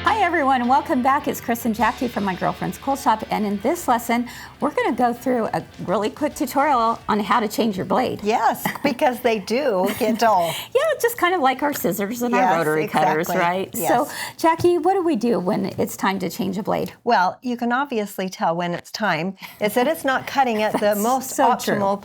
Hi everyone, and welcome back. It's Kris and Jacki from My Girlfriend's Quilt Shop, and in this lesson, we're going to go through a really quick tutorial on how to change your blade. Yes, because they do get dull. Yeah, just kind of like our scissors and our rotary cutters, right? Yes. So, Jacki, what do we do when it's time to change a blade? Well, you can obviously tell when it's time. Is that it's not cutting at the most so optimal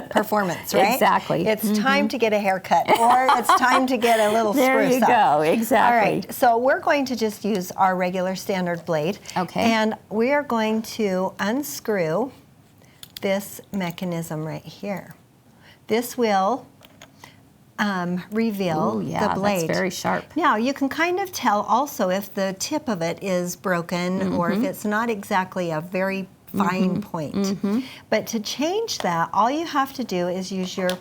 performance, right? Exactly. It's time to get a haircut, or it's time to get a little there spruce you up. go, exactly. All right, so we're going to just use our regular standard blade. Okay. And we are going to unscrew this mechanism right here. This will reveal the blade. That's very sharp. Now, you can kind of tell also if the tip of it is broken or if it's not exactly a very fine point. But to change that, all you have to do is use your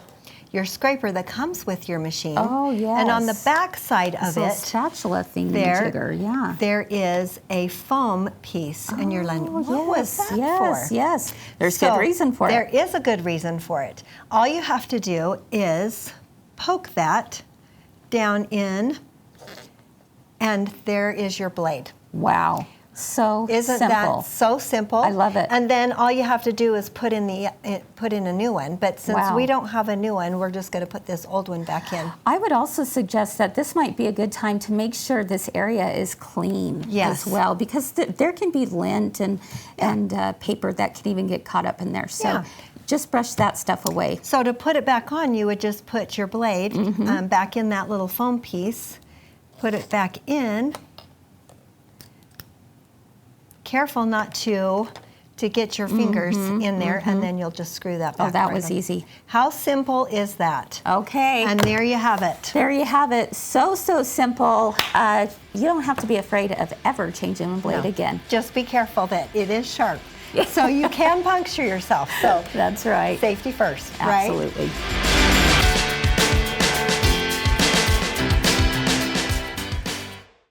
scraper that comes with your machine. Oh, yes. And on the back side of it, spatula thingy-jigger, yeah. there is a foam piece, and you're like, what was that for? Yes, there's good reason for it. There is a good reason for it. All you have to do is poke that down in, and there is your blade. Wow, so Isn't simple. that so simple? I love it. And then all you have to do is put in a new one. But since we don't have a new one, we're just going to put this old one back in. I would also suggest that this might be a good time to make sure this area is clean as well, because there can be lint and paper that can even get caught up in there. So just brush that stuff away. So to put it back on, you would just put your blade back in that little foam piece, put it back in. Careful not to get your fingers in there, and then you'll just screw that back. Oh, that was easy. How simple is that? Okay. And there you have it. There you have it. So simple. You don't have to be afraid of ever changing a blade again. Just be careful that it is sharp. So you can puncture yourself. So that's right. Safety first, Absolutely. right?